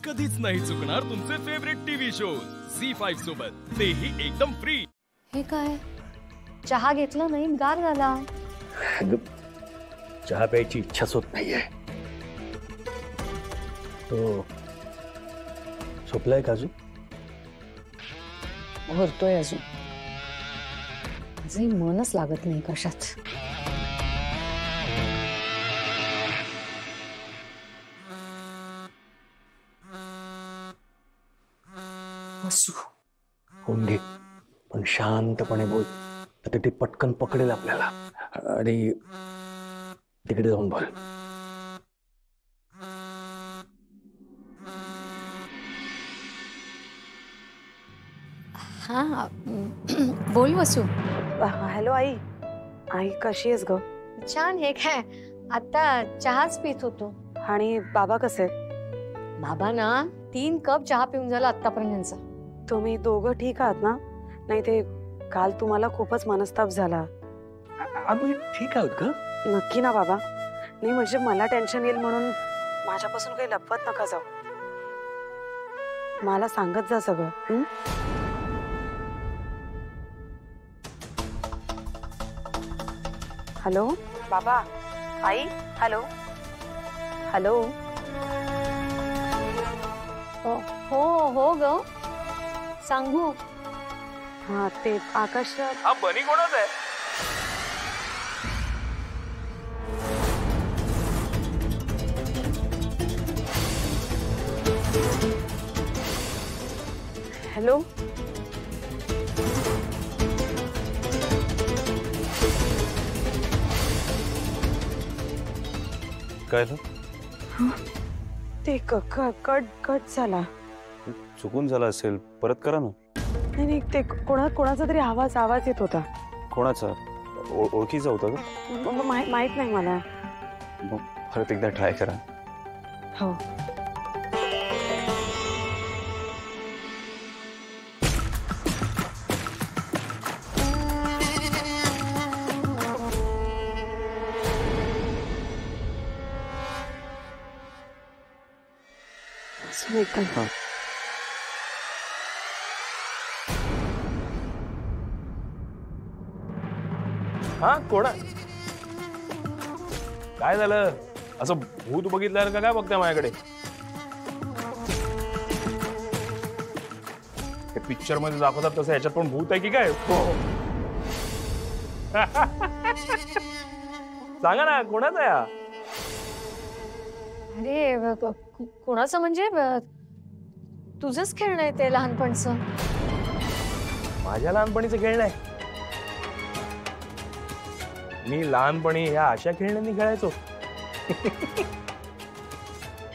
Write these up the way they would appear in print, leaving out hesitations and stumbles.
कधीच नाही चुकणार तुमचे फेवरेट टीव्ही शोज झी5 सोबत, तेही एकदम फ्री। हे काय, चहा घेतला नाही, गार झाला। चहा प्यायची इच्छाच होत नाहीये। तो झोपलाय का अजून? भरतोय अजून, माझंही मनच लागत नाही कशात। असू होऊन घे, पण शांतपणे बोल, तर ते पटकन पकडेल आपल्याला आणि तिकडे जाऊन बोल। हाँ बोल वसू। हॅलो आई, आई कशी आहेस ग? छान। हे काय, आता चहाच पित होतो। आणि बाबा कसे? बाबा ना 3 कप चहा पिऊन झाला आतापर्यंत यांचा। तुम्ही दोघं ठीक आहात ना? नाही ते काल तुम्हाला खूपच मनस्ताप झाला। आम्ही ठीक आहोत का? नक्की ना बाबा? नाही म्हणजे मला टेन्शन येईल म्हणून माझ्यापासून काही लपवत नका जाऊ, मला सांगत जा सगळं। हॅलो बाबा, आई, हॅलो हॅलो। हो हो ग, सांगू। हाँ ते आकाश। हा बनी कोणाच आहे? हॅलो काय ते कट झाला। चुकून झाला असेल, परत करा ना। नाही नाही, ते कोणाचा तरी आवाज येत होता। कोणाचा? ओळखीचा होता का? माहित नाही मला। मग परत एकदा ट्राय करा। हो हा कोणा? काय झालं? असं भूत बघितलं का काय बघताय माझ्याकडे? हे पिक्चर मध्ये दाखवतात तसं ह्याच्यात पण भूत आहे की काय? सांगा ना, कोणाचा आहे हा? अरे कोणाचं म्हणजे तुझंच खेळणं आहे ते लहानपणचं। माझ्या लहानपणीचं खेळणं आहे? मी लहानपणी या अशा खेळण्यांनी खेळायचो।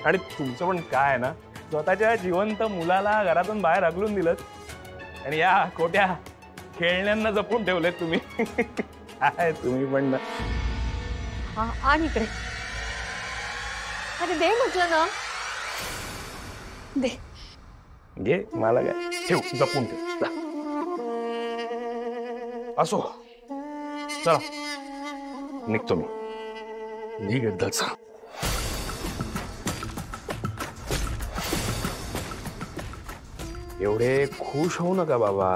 आणि तुमचं पण काय ना, स्वतःच्या जिवंत मुलाला घरातून बाहेर हकलून दिलं आणि या खोट्या खेळण्यांना जपून ठेवलेत तुम्ही। काय तुम्ही पण ना। हा आणि इकडे, अरे दे म्हटलं ना, दे। घे, मला काय ठेव, जपून ठेव। असो, चला निघतो मी। निघ एकदाच। एवढे खुश होऊ नका बाबा,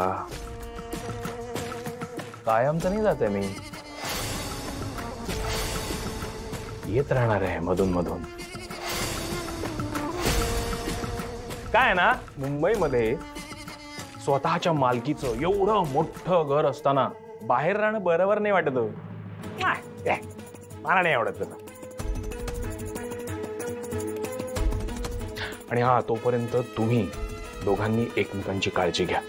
कायम तर नाही जाते मी, येत राहणार आहे मधून मधून। काय ना, मुंबईमध्ये स्वतःच्या मालकीचं एवढं मोठं घर असताना बाहेर राहणं बरोबर नाही वाटत। मला नाही आवडत तसं। आणि हा, तोपर्यंत तुम्ही दोघांनी एकमेकांची काळजी घ्या,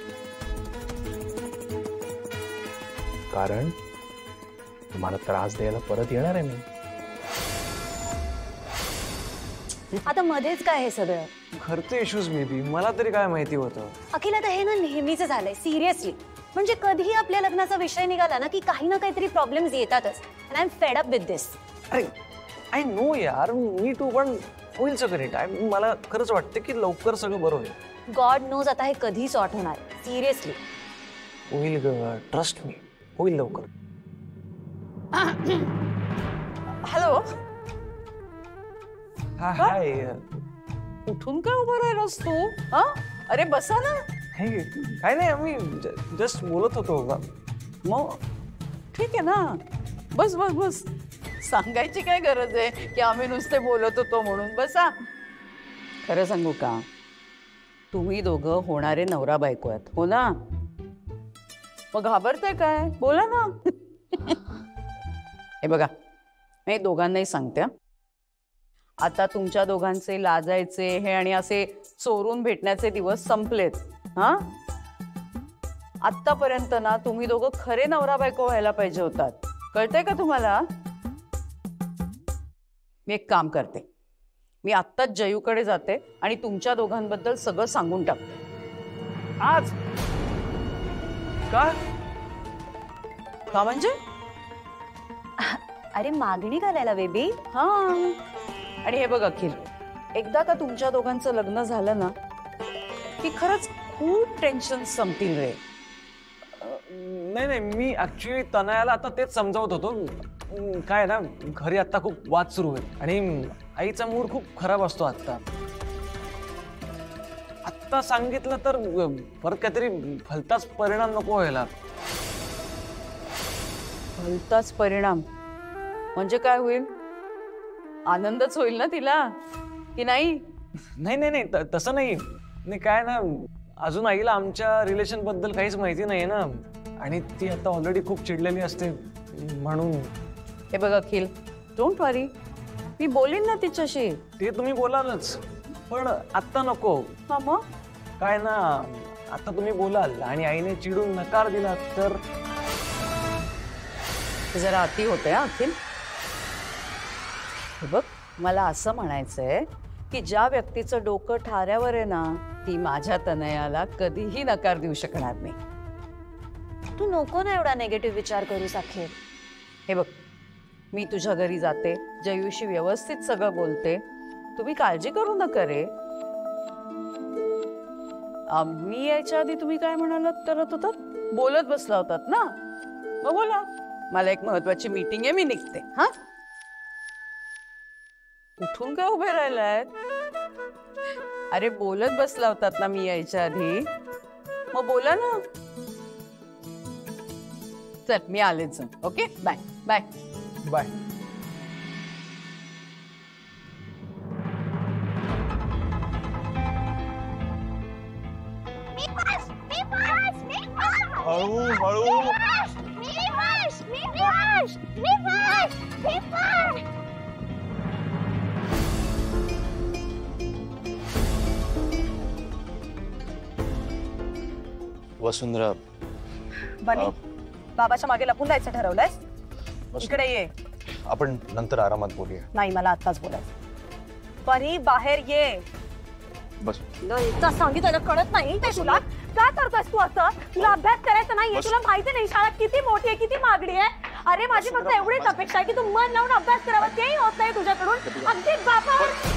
कारण तुम्हाला त्रास द्यायला परत येणार आहे मी। आता मध्येच काय हे सगळं? घरचे इश्यूज मे बी, मला तरी काय माहिती होतं। अखिल, आता हे ना नेहमीच झालंय, सिरियसली। म्हणजे कधीही आपल्या लग्नाचा विषय निघाला ना की काही ना काहीतरी प्रॉब्लेम्स येतातच। And I am fed up with this. अरे आय नो यार, मी टू, पण होईल सगळं नीट। मला खरंच वाटतं की लवकर सगळं बरं होईल। गॉड नोज आता हे कधी सॉर्ट होणार, सिरियसली। होईल ग, ट्रस्ट मी, होईल लवकर। हॅलो हाय, उठून काय उभं राहिलास तू? हा, अरे बसा ना. हे काय नाही, आम्ही जस्ट बोलत होतो. मग ठीक आहे ना, बस बस बस. सांगायची काय गरज आहे की आम्ही नुसते बोलत होतो म्हणून? बसा. खरं सांगू का, तुम्ही दोघं होणारे नवरा बायको आहेत, हो ना? मग घाबरताय काय? बोला ना. हे बघा, मी दोघांनाही सांगते, आता तुमच्या दोघांचे लाजायचे हे आणि असे चोरून भेटण्याचे दिवस संपलेत. हा, आतापर्यंत ना तुम्ही दोघं खरे नवरा बायको व्हायला पाहिजे होतात. कळतंय का तुम्हाला? मी एक काम करते, मी आत्ताच जयूकडे जाते आणि तुमच्या दोघांबद्दल सगळं सांगून टाकते. आज का? का म्हणजे? अरे मागणी घालायला बेबी. हा, आणि हे बघ अखिल, एकदा का तुमच्या दोघांचं लग्न झालं ना की खरंच खूप टेन्शन संपतील रे. नाही नाही, मी ऍक्च्युली तनयाला आता तेच समजावत होतो. काय ना, घरी आता खूप वाद सुरू आहेत आणि आईचा मूड खूप खराब असतो. आत्ता सांगितलं तर परत काहीतरी भलताच परिणाम नको व्हायला. भलताच परिणाम म्हणजे काय होईल? आनंदच होईल ना तिला, की नाही? नाही नाही नाही, तसं नाही. नाही काय ना, अजून आईला आमच्या रिलेशन बद्दल काहीच माहिती नाही ना, आणि ती आता ऑलरेडी खूप चिडलेली असते म्हणून. हे बघ अखिल, डोंट वरी, मी बोलीन ना तिच्याशी. ते तुम्ही बोलालच, पण आत्ता नको. हा मग काय ना, आता तुम्ही बोलाल आणि आईने चिडून नकार दिला तर? ते जरा अति होतंय हा अखिल. हे बघ, मला असं म्हणायचंय की ज्या व्यक्तीचं डोकं ठाऱ्यावर आहे ना, ती माझ्या तनयाला कधीही नकार देऊ शकणार नाही. तू नको ना एवढा निगेटिव्ह विचार करू साखर. हे बघ, मी तुझ्या घरी जाते, जयूशी व्यवस्थित सगळं बोलते, तुम्ही काळजी करू नका रे. मी यायच्या आधी तुम्ही काय म्हणालात करत होतात? बोलत बसला होतात ना? मग बोला, मला एक महत्वाची मीटिंग आहे, मी निघते. हा, उठून काय उभे राहिलाय? अरे बोलत बसला होतात ना मी यायच्या आधी, मग बोला ना. चल मी आलेच. Okay, bye bye bye. हळू हळू. वसुंधरा, बनी, बाबाच्या मागे लपून जायचं ठरवलंय? इकडे ये. आपण नंतर आरामात बोलूया. नाही, मला आत्ताच बोलायचं. बनी, बाहेर ये. बस. एकदा सांगितलं कळत नाही ते तुला? काय करतोस तू असं? तुला अभ्यास करायचा नाहीये? तुला माहिती नाही शाळा किती मोठी आहे, किती मागणी आहे? अरे माझी फक्त एवढीच अपेक्षा आहे की तू मन लावून अभ्यास करावा, तेही होत नाही तुझ्याकडून. अगदी बापावर.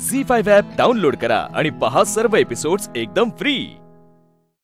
झी5 ॲप डाउनलोड करा आणि पहा सर्व एपिसोड्स एकदम फ्री.